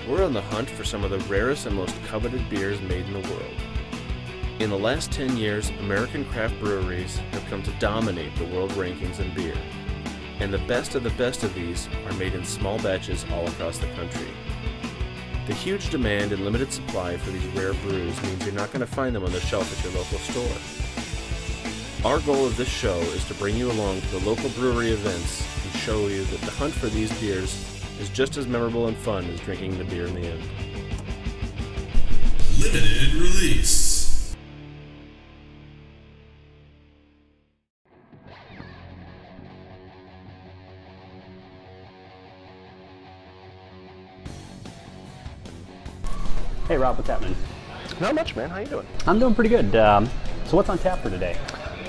we're on the hunt for some of the rarest and most coveted beers made in the world. In the last 10 years, American craft breweries have come to dominate the world rankings in beer. And the best of these are made in small batches all across the country. The huge demand and limited supply for these rare brews means you're not going to find them on the shelf at your local store. Our goal of this show is to bring you along to the local brewery events and show you that the hunt for these beers is just as memorable and fun as drinking the beer in the end. Limited release. Hey Rob, what's happening? Not much, man. How you doing? I'm doing pretty good. So what's on tap for today?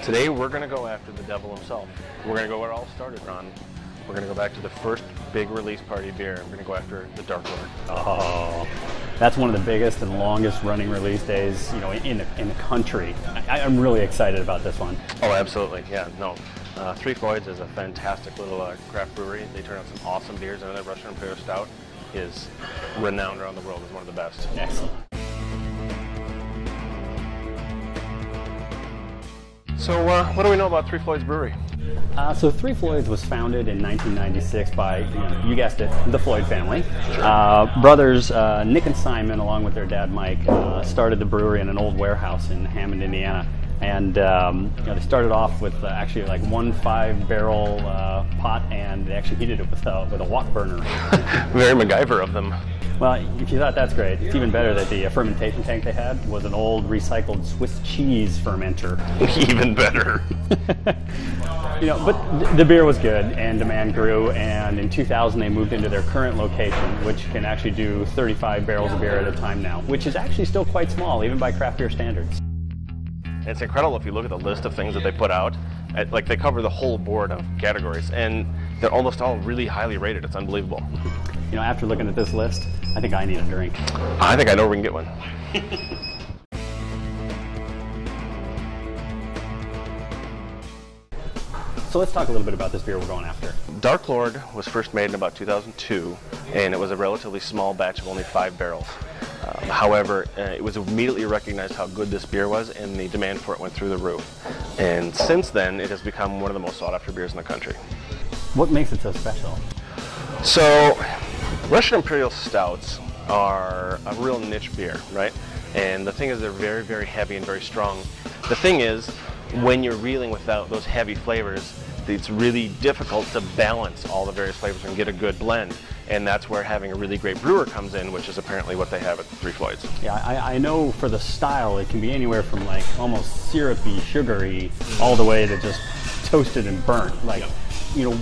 Today we're going to go after the devil himself. We're going to go where it all started, Ron. We're going to go back to the first big release party beer. We're going to go after the Dark Lord. Oh, that's one of the biggest and longest running release days, you know, in the country. I'm really excited about this one. Oh, absolutely. Yeah, no. Three Floyds is a fantastic little craft brewery. They turn out some awesome beers. I know that Russian Imperial Stout is renowned around the world as one of the best. Excellent. So what do we know about Three Floyds Brewery? So Three Floyds was founded in 1996 by, you guessed it, the Floyd family. Sure. Brothers Nick and Simon, along with their dad Mike, started the brewery in an old warehouse in Hammond, Indiana. And they started off with actually like 1 5-barrel pot, and they actually heated it with a wok burner. Very MacGyver of them. Well, if you thought that's great, it's even better that the fermentation tank they had was an old recycled Swiss cheese fermenter. Even better. But the beer was good and demand grew, and in 2000 they moved into their current location, which can actually do 35 barrels of beer at a time now, which is actually still quite small, even by craft beer standards. It's incredible if you look at the list of things that they put out. Like, they cover the whole board of categories, and they're almost all really highly rated. It's unbelievable. After looking at this list, I think I need a drink. I think I know where we can get one. So let's talk a little bit about this beer we're going after. Dark Lord was first made in about 2002, and it was a relatively small batch of only 5 barrels. However, it was immediately recognized how good this beer was, and the demand for it went through the roof. And since then, it has become one of the most sought-after beers in the country. What makes it so special? So, Russian Imperial Stouts are a real niche beer, right? And the thing is, they're very, very heavy and very strong. The thing is, when you're reeling without those heavy flavors, it's really difficult to balance all the various flavors and get a good blend. And that's where having a really great brewer comes in, which is apparently what they have at Three Floyds. Yeah, I know for the style, it can be anywhere from like almost syrupy, sugary, all the way to just toasted and burnt. Like,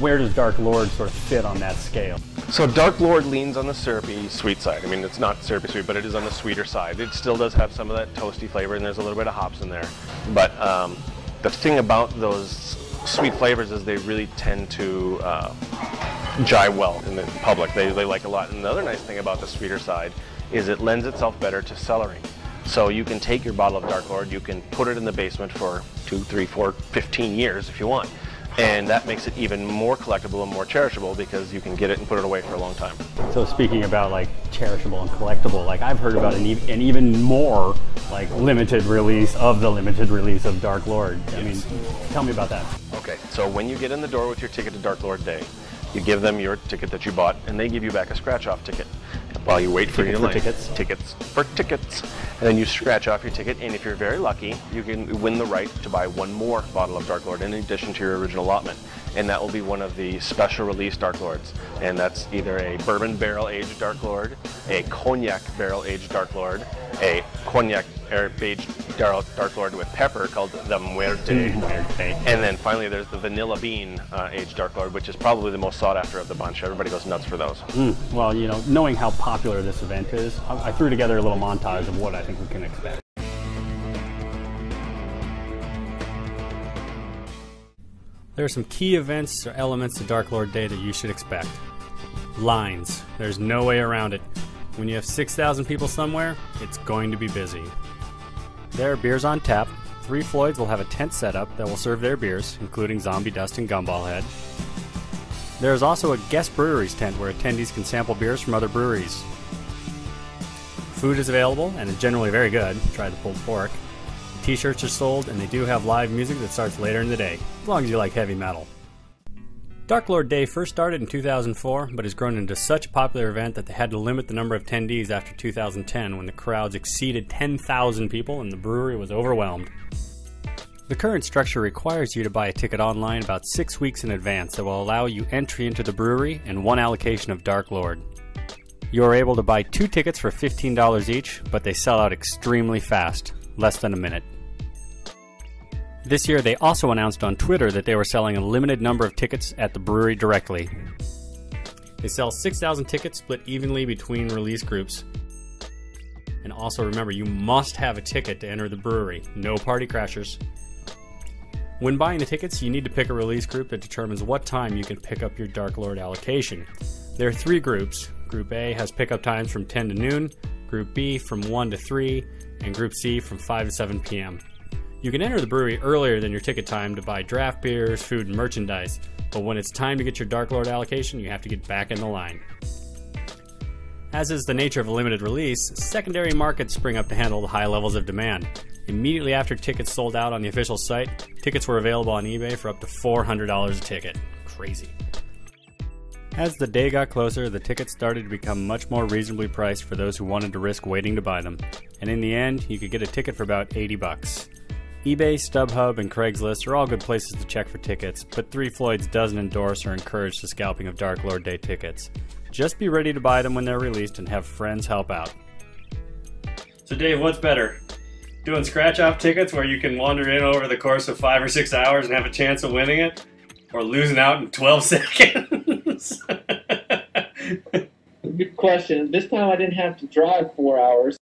where does Dark Lord sort of fit on that scale? So Dark Lord leans on the syrupy sweet side. I mean, it's not syrupy sweet, but it is on the sweeter side. It still does have some of that toasty flavor, and there's a little bit of hops in there. But the thing about those sweet flavors is they really tend to jive well in the public. They like a lot. And the other nice thing about the sweeter side is it lends itself better to cellaring. So you can take your bottle of Dark Lord, you can put it in the basement for 2, 3, 4, 15 years if you want. And that makes it even more collectible and more cherishable because you can get it and put it away for a long time. So speaking about like cherishable and collectible, like I've heard about an even more like limited release of the limited release of Dark Lord. I mean, tell me about that. Okay, so when you get in the door with your ticket to Dark Lord Day, you give them your ticket that you bought, and they give you back a scratch-off ticket. While you wait for your line. Tickets for tickets. And then you scratch off your ticket, and if you're very lucky, you can win the right to buy one more bottle of Dark Lord in addition to your original allotment. And that will be one of the special release Dark Lords. And that's either a bourbon barrel-aged Dark Lord, a cognac barrel-aged Dark Lord, a cognac aged Dark Lord with pepper called the Muerte. And then finally there's the vanilla bean aged Dark Lord, which is probably the most sought after of the bunch. Everybody goes nuts for those. Well, knowing how popular this event is, I threw together a little montage of what I think we can expect. There are some key events or elements to Dark Lord Day that you should expect. Lines. There's no way around it. When you have 6,000 people somewhere, it's going to be busy. There are beers on tap. Three Floyds will have a tent set up that will serve their beers, including Zombie Dust and Gumball Head. There is also a guest breweries tent where attendees can sample beers from other breweries. Food is available and is generally very good. Try the pulled pork. T-shirts are sold, and they do have live music that starts later in the day, as long as you like heavy metal. Dark Lord Day first started in 2004, but has grown into such a popular event that they had to limit the number of attendees after 2010, when the crowds exceeded 10,000 people and the brewery was overwhelmed. The current structure requires you to buy a ticket online about 6 weeks in advance that will allow you entry into the brewery and one allocation of Dark Lord. You are able to buy 2 tickets for $15 each, but they sell out extremely fast, less than a minute. This year they also announced on Twitter that they were selling a limited number of tickets at the brewery directly. They sell 6,000 tickets split evenly between release groups. And also remember, you must have a ticket to enter the brewery. No party crashers. When buying the tickets, you need to pick a release group that determines what time you can pick up your Dark Lord allocation. There are 3 groups. Group A has pickup times from 10 to noon, Group B from 1 to 3, and Group C from 5 to 7 p.m. You can enter the brewery earlier than your ticket time to buy draft beers, food, and merchandise, but when it's time to get your Dark Lord allocation, you have to get back in the line. As is the nature of a limited release, secondary markets spring up to handle the high levels of demand. Immediately after tickets sold out on the official site, tickets were available on eBay for up to $400 a ticket. Crazy. As the day got closer, the tickets started to become much more reasonably priced for those who wanted to risk waiting to buy them, and in the end, you could get a ticket for about $80. eBay, StubHub, and Craigslist are all good places to check for tickets, but Three Floyds doesn't endorse or encourage the scalping of Dark Lord Day tickets. Just be ready to buy them when they're released and have friends help out. So Dave, what's better? Doing scratch-off tickets where you can wander in over the course of 5 or 6 hours and have a chance of winning it? Or losing out in 12 seconds? Good question. This time I didn't have to drive 4 hours.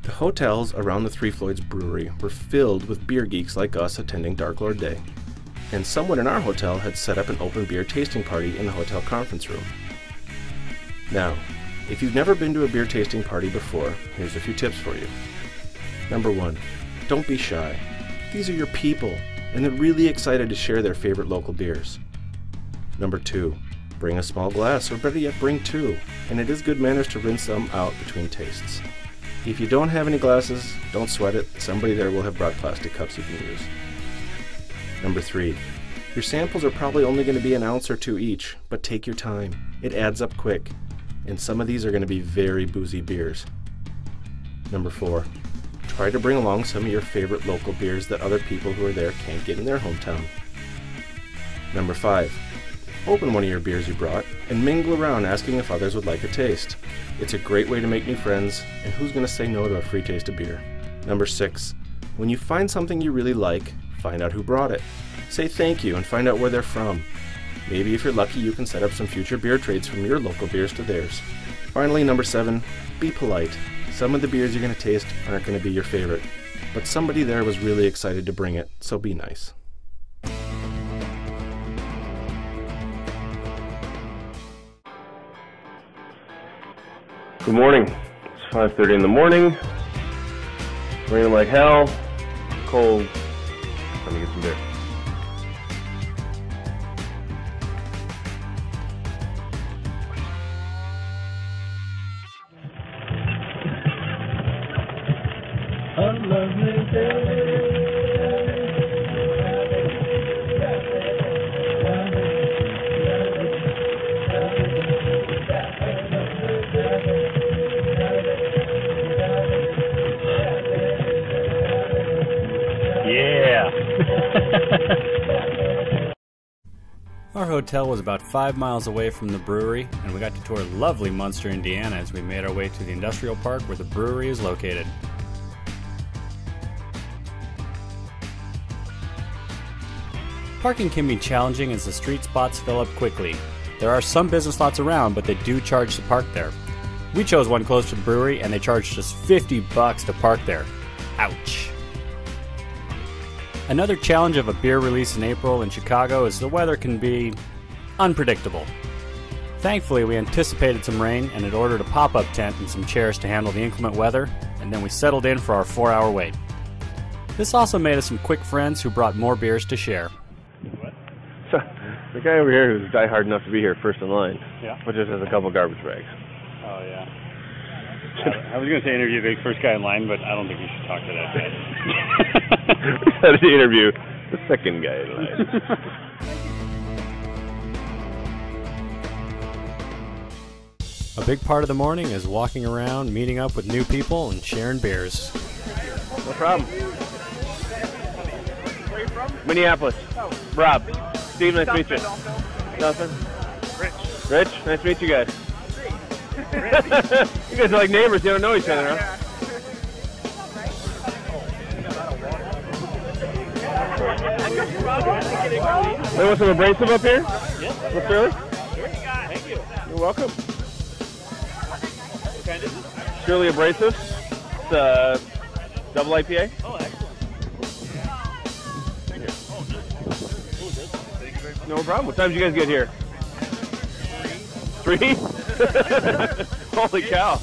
The hotels around the Three Floyds brewery were filled with beer geeks like us attending Dark Lord Day, and someone in our hotel had set up an open beer tasting party in the hotel conference room. Now, if you've never been to a beer tasting party before, here's a few tips for you. Number 1, don't be shy. These are your people, and they're really excited to share their favorite local beers. Number 2, bring a small glass, or better yet, bring 2, and it is good manners to rinse them out between tastes. If you don't have any glasses, don't sweat it. Somebody there will have brought plastic cups you can use. Number 3, your samples are probably only going to be an ounce or 2 each, but take your time. It adds up quick, and some of these are going to be very boozy beers. Number 4, try to bring along some of your favorite local beers that other people who are there can't get in their hometown. Number 5, open one of your beers you brought and mingle around asking if others would like a taste. It's a great way to make new friends, and who's going to say no to a free taste of beer? Number 6, when you find something you really like, find out who brought it. Say thank you and find out where they're from. Maybe if you're lucky, you can set up some future beer trades from your local beers to theirs. Finally, number 7, be polite. Some of the beers you're going to taste aren't going to be your favorite, but somebody there was really excited to bring it, so be nice. Good morning. It's 5:30 in the morning. Raining like hell. Cold. Time to get some beer. A lovely day. Our hotel was about 5 miles away from the brewery, and we got to tour lovely Munster, Indiana as we made our way to the industrial park where the brewery is located. Parking can be challenging as the street spots fill up quickly. There are some business lots around, but they do charge to park there. We chose one close to the brewery, and they charged us $50 to park there. Ouch. Another challenge of a beer release in April in Chicago is the weather can be unpredictable. Thankfully, we anticipated some rain and had ordered a pop-up tent and some chairs to handle the inclement weather, and then we settled in for our 4-hour wait. This also made us some quick friends who brought more beers to share. So, the guy over here who's diehard enough to be here first in line, but just has a couple garbage bags. Oh, yeah. I was going to say interview the first guy in line, but I don't think you should talk to that guy. We got to interview the second guy in line. A big part of the morning is walking around, meeting up with new people, and sharing beers. No problem. Minneapolis. Rob. Steve, nice to meet you. Nothing? Rich, nice to meet you guys. You guys are like neighbors, you don't know each other, huh? They want some abrasive up here? Yes. What's early? Thank you. You're welcome. What kind is it? Shirley Abrasive. It's double IPA. Oh, excellent. No problem. What time did you guys get here? 3? Holy cow.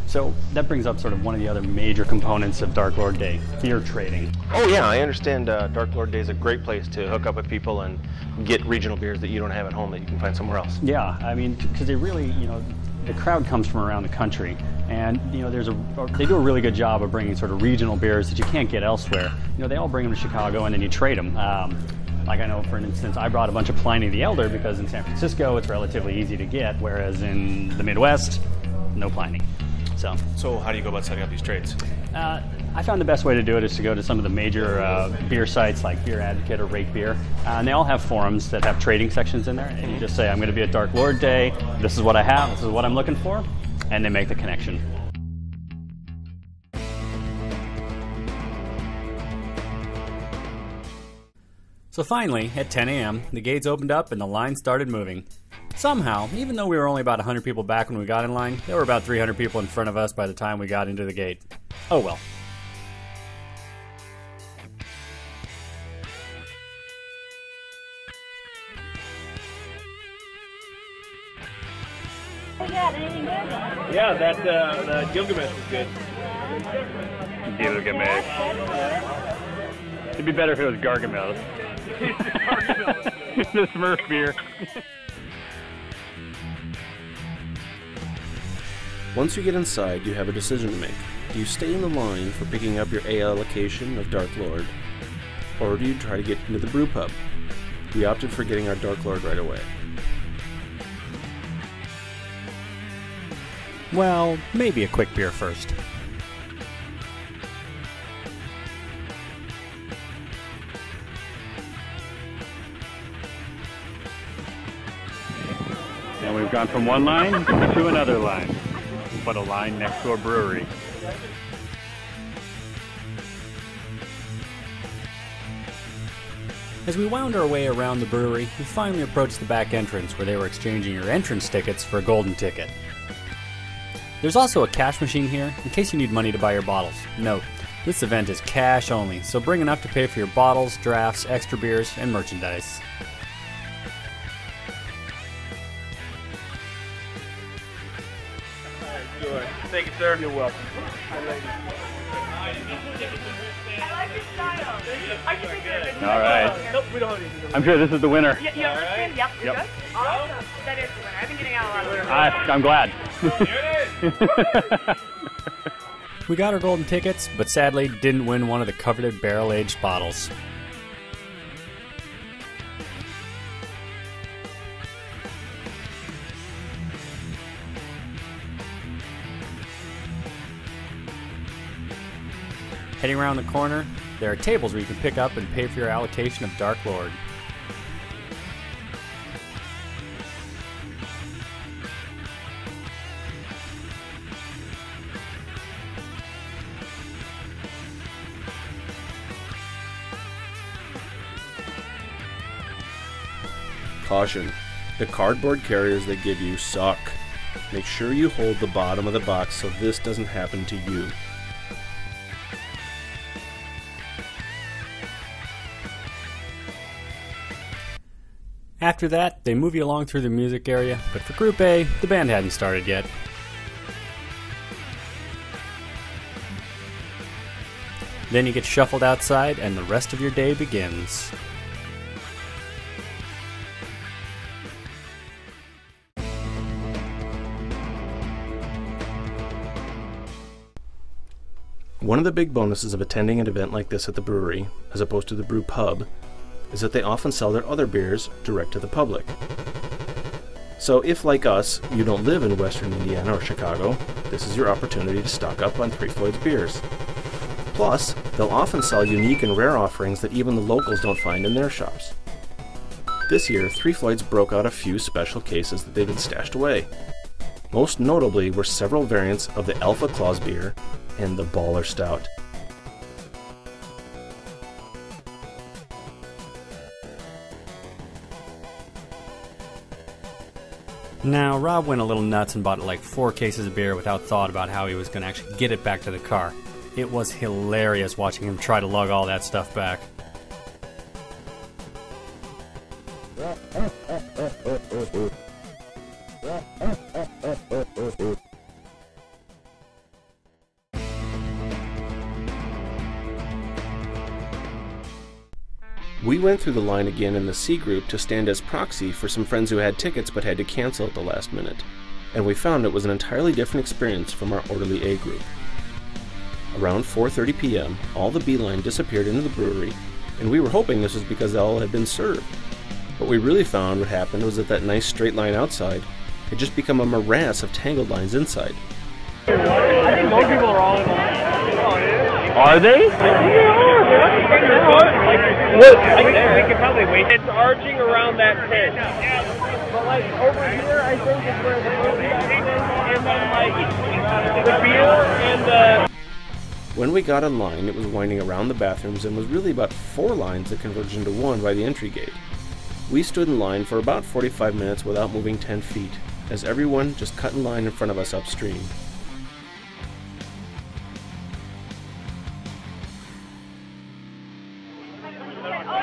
So that brings up sort of one of the other major components of Dark Lord Day, beer trading. Oh yeah, I understand Dark Lord Day is a great place to hook up with people and get regional beers that you don't have at home that you can find somewhere else. Yeah, I mean, because they really, the crowd comes from around the country, and they do a really good job of bringing sort of regional beers that you can't get elsewhere. They all bring them to Chicago and then you trade them. Like I know, for instance, I brought a bunch of Pliny the Elder because in San Francisco it's relatively easy to get, whereas in the Midwest, no Pliny. So how do you go about setting up these trades? I found the best way to do it is to go to some of the major beer sites like Beer Advocate or Rate Beer, and they all have forums that have trading sections in there, and you just say, I'm going to be at Dark Lord Day, this is what I have, this is what I'm looking for, and they make the connection. So finally, at 10 a.m., the gates opened up and the line started moving. Somehow, even though we were only about 100 people back when we got in line, there were about 300 people in front of us by the time we got into the gate. Oh well. Yeah, that Gilgamesh was good. Gilgamesh. It'd be better if it was Gargamel. The Smurf beer. Once you get inside, you have a decision to make. Do you stay in the line for picking up your A allocation of Dark Lord, or do you try to get into the brew pub? We opted for getting our Dark Lord right away. Well, maybe a quick beer first. And we've gone from one line to another line, but a line next to a brewery. As we wound our way around the brewery, we finally approached the back entrance where they were exchanging your entrance tickets for a golden ticket. There's also a cash machine here in case you need money to buy your bottles. Note, this event is cash only, so bring enough to pay for your bottles, drafts, extra beers, and merchandise. Thank you, sir. You're welcome. All right. Nope, we don't have anything. I'm sure this is the winner. Yeah, you understand? Yep, you're good. Awesome. That is the winner. I've been getting out a lot of winners. I'm glad. We got our golden tickets, but sadly didn't win one of the coveted barrel-aged bottles. Heading around the corner, there are tables where you can pick up and pay for your allocation of Dark Lord. Caution: the cardboard carriers they give you suck. Make sure you hold the bottom of the box so this doesn't happen to you. After that, they move you along through the music area, but for Group A, the band hadn't started yet. Then you get shuffled outside and the rest of your day begins. One of the big bonuses of attending an event like this at the brewery, as opposed to the brew pub, is that they often sell their other beers direct to the public. So if, like us, you don't live in Western Indiana or Chicago, this is your opportunity to stock up on Three Floyds beers. Plus, they'll often sell unique and rare offerings that even the locals don't find in their shops. This year, Three Floyds broke out a few special cases that they'd been stashed away. Most notably were several variants of the Alpha Claus beer and the Baller Stout. Now, Rob went a little nuts and bought like 4 cases of beer without thought about how he was going to actually get it back to the car. It was hilarious watching him try to lug all that stuff back. We went through the line again in the C group to stand as proxy for some friends who had tickets but had to cancel at the last minute, and we found it was an entirely different experience from our orderly A group. Around 4:30 p.m., all the B line disappeared into the brewery, and we were hoping this was because all had been served. What we really found what happened was that nice straight line outside had just become a morass of tangled lines inside. I think most people are all in line. Are they? Look, we could probably wait. It's arching around that pit. But like over here, I think is where the movie is, and then like the beer and the... When we got in line, it was winding around the bathrooms and was really about 4 lines that converged into one by the entry gate. We stood in line for about 45 minutes without moving 10 feet, as everyone just cut in line in front of us upstream.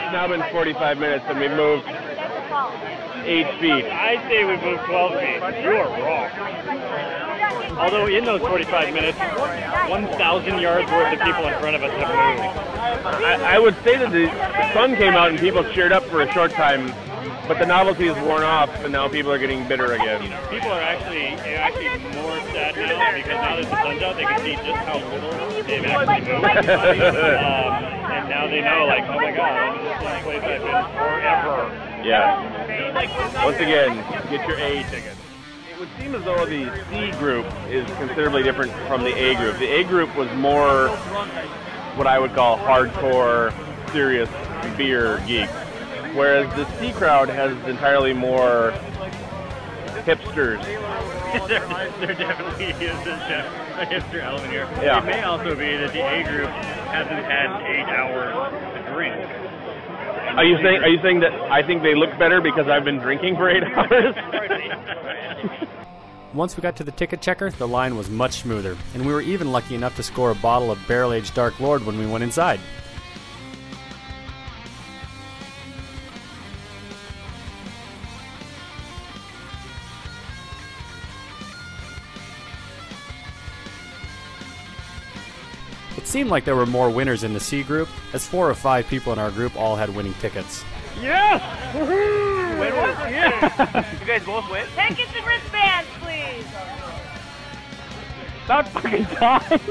It's now been 45 minutes and we've moved 8 feet. I say we moved 12 feet. You are wrong. Although in those 45 minutes, 1,000 yards worth of people in front of us have moved. I would say that the sun came out and people cheered up for a short time, but the novelty is worn off and now people are getting bitter again. People are actually more sad now because now that the sun's out, they can see just how little they've actually moved. And now they know, like, oh my god, this place I've been forever. Yeah. Once again, get your A ticket. It would seem as though the C group is considerably different from the A group. The A group was more what I would call hardcore, serious beer geeks, whereas the C crowd has entirely more hipsters. there definitely is a hipster element here. Yeah. It may also be that the A group hasn't had 8 hours to drink. Are you saying that I think they look better because I've been drinking for 8 hours? Once we got to the ticket checker, the line was much smoother, and we were even lucky enough to score a bottle of barrel-aged Dark Lord when we went inside. It seemed like there were more winners in the C group, as 4 or 5 people in our group all had winning tickets. Yes! Woohoo! Win one? Yeah! You guys both win? Tickets and wristbands, please. About fucking time!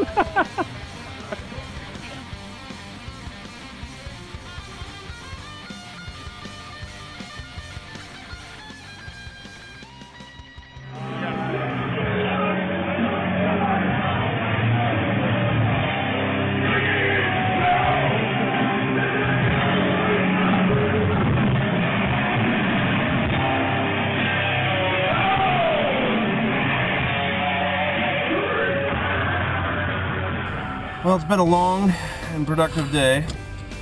Well, it's been a long and productive day.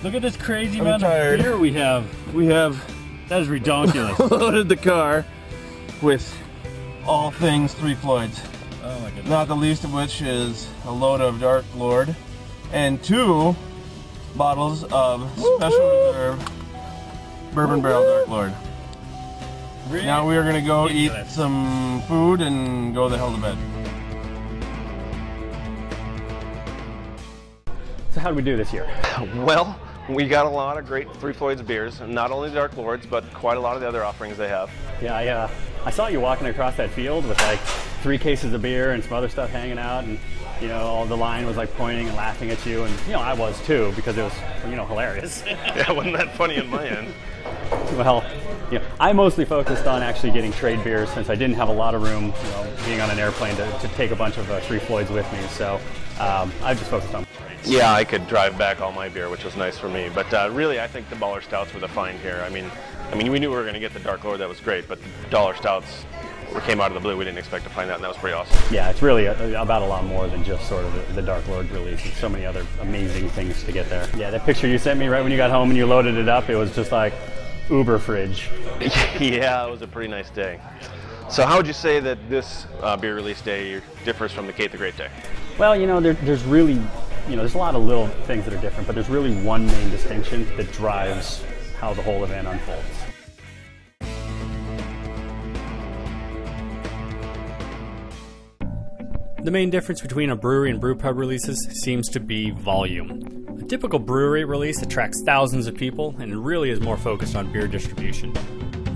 Look at this crazy I'm amount tired. of beer we have. That is ridiculous. Loaded the car with all things Three Floyds. Oh my goodness. Not the least of which is a load of Dark Lord and 2 bottles of Special Reserve Bourbon Barrel Dark Lord. Now we are going to go eat some food and go the hell to bed. So how did we do this year? Well, we got a lot of great Three Floyds beers, and not only the Dark Lords, but quite a lot of the other offerings they have. Yeah, I saw you walking across that field with like 3 cases of beer and some other stuff hanging out, and all the line was like pointing and laughing at you, and I was too, because it was hilarious. Yeah, wasn't that funny on my end? Well, I mostly focused on actually getting trade beers, since I didn't have a lot of room, being on an airplane to take a bunch of Three Floyds with me. So I just focused on trades. Yeah, I could drive back all my beer, which was nice for me. But really, I think the Baller Stouts were the find here. I mean, we knew we were going to get the Dark Lord. That was great. But the Dollar Stouts came out of the blue. We didn't expect to find that, and that was pretty awesome. Yeah, it's really about a lot more than just sort of the Dark Lord release. There's so many other amazing things to get there. Yeah, that picture you sent me right when you got home and you loaded it up, it was just like Uber fridge. Yeah, it was a pretty nice day. So how would you say that this beer release day differs from the Kate the Great Day? Well, there's really, there's a lot of little things that are different, but there's really one main distinction that drives how the whole event unfolds. The main difference between a brewery and brew pub releases seems to be volume. A typical brewery release attracts thousands of people and really is more focused on beer distribution,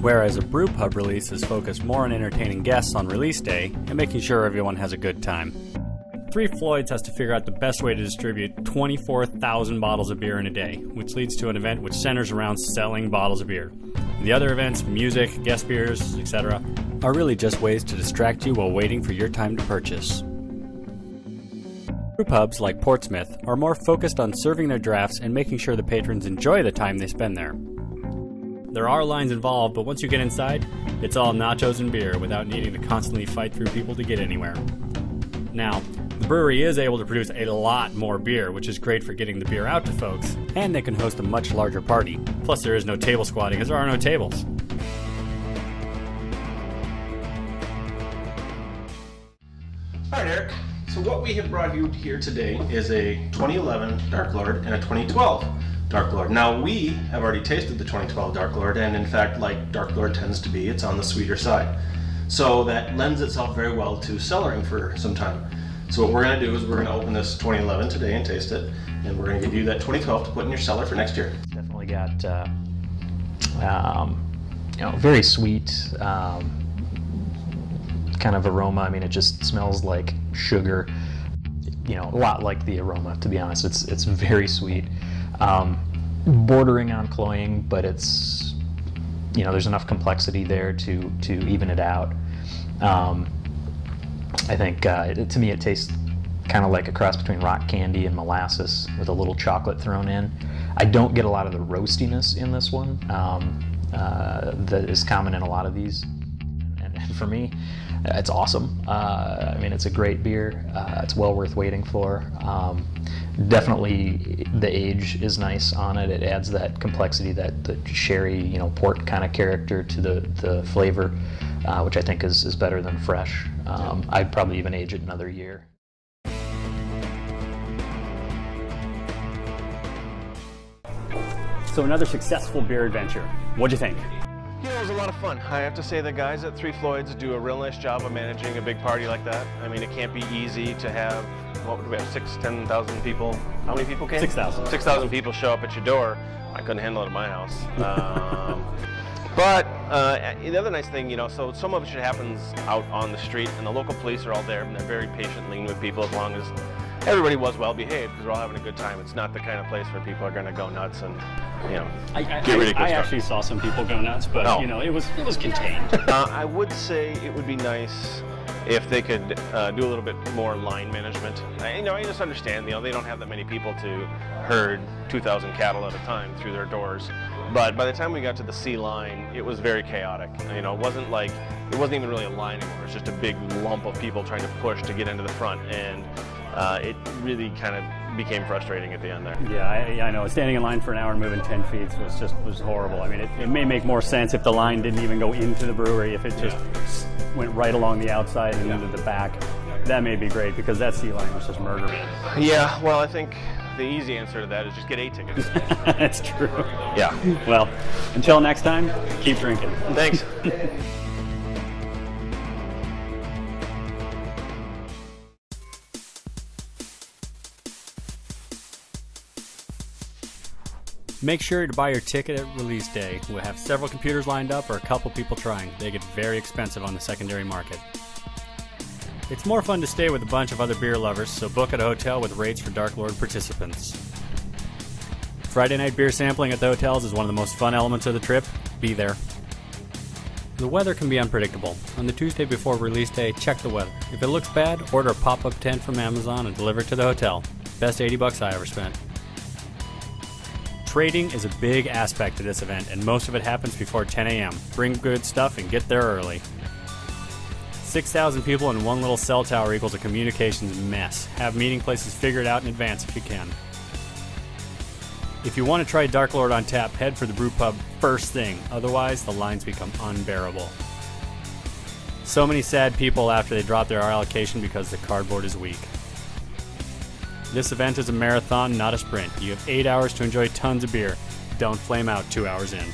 whereas a brew pub release is focused more on entertaining guests on release day and making sure everyone has a good time. Three Floyds has to figure out the best way to distribute 24,000 bottles of beer in a day, which leads to an event which centers around selling bottles of beer. The other events, music, guest beers, etc., are really just ways to distract you while waiting for your time to purchase. Brew pubs like Portsmouth are more focused on serving their drafts and making sure the patrons enjoy the time they spend there. There are lines involved, but once you get inside, it's all nachos and beer without needing to constantly fight through people to get anywhere. Now, the brewery is able to produce a lot more beer, which is great for getting the beer out to folks, and they can host a much larger party. Plus, there is no table squatting, as there are no tables. All right, Eric. So what we have brought you here today is a 2011 Dark Lord and a 2012 Dark Lord. Now, we have already tasted the 2012 Dark Lord, and in fact, like Dark Lord tends to be, it's on the sweeter side. So that lends itself very well to cellaring for some time. So what we're going to do is we're going to open this 2011 today and taste it, and we're going to give you that 2012 to put in your cellar for next year. Definitely got, very sweet kind of aroma. I mean, it just smells like sugar. A lot like the aroma, to be honest. It's very sweet, bordering on cloying, but it's there's enough complexity there to even it out. I think to me it tastes kind of like a cross between rock candy and molasses with a little chocolate thrown in. I don't get a lot of the roastiness in this one that is common in a lot of these, and for me it's awesome. I mean, it's a great beer. It's well worth waiting for. Definitely the age is nice on it. It adds that complexity, that the sherry, port kind of character to the flavor, which I think is better than fresh. I'd probably even age it another year. So another successful beer adventure. What'd you think? It was a lot of fun. I have to say the guys at Three Floyds do a real nice job of managing a big party like that. I mean, it can't be easy to have, what would we have, 10,000 people? How many people came? 6,000. 6,000 people show up at your door. I couldn't handle it at my house. But the other nice thing, so some of it happens out on the street, and the local police are all there, and they're very patient, lean with people as long as everybody was well behaved, because we're all having a good time. It's not the kind of place where people are going to go nuts and get ridiculous. I actually saw some people go nuts, but it was contained. I would say it would be nice if they could do a little bit more line management. I just understand, they don't have that many people to herd 2,000 cattle at a time through their doors. But by the time we got to the C line, it was very chaotic. It wasn't even really a line anymore. It was just a big lump of people trying to push to get into the front, and it really kind of became frustrating at the end there. Yeah, I know. Standing in line for an hour and moving 10 feet was horrible. I mean, it may make more sense if the line didn't even go into the brewery, if it just went right along the outside and into the back. That may be great, because that sea line was just murder. Yeah, well, I think the easy answer to that is just get 8 tickets. That's true. Yeah. Well, until next time, keep drinking. Thanks. Make sure to buy your ticket at release day. We'll have several computers lined up or a couple people trying. They get very expensive on the secondary market. It's more fun to stay with a bunch of other beer lovers, so book at a hotel with rates for Dark Lord participants. Friday night beer sampling at the hotels is one of the most fun elements of the trip. Be there. The weather can be unpredictable. On the Tuesday before release day, check the weather. If it looks bad, order a pop-up tent from Amazon and deliver it to the hotel. Best $80 I ever spent. Trading is a big aspect of this event, and most of it happens before 10 a.m. Bring good stuff and get there early. 6,000 people in one little cell tower equals a communications mess. Have meeting places figured out in advance if you can. If you want to try Dark Lord on tap, head for the brew pub first thing. Otherwise, the lines become unbearable. So many sad people after they drop their allocation because the cardboard is weak. This event is a marathon, not a sprint. You have 8 hours to enjoy tons of beer. Don't flame out 2 hours in.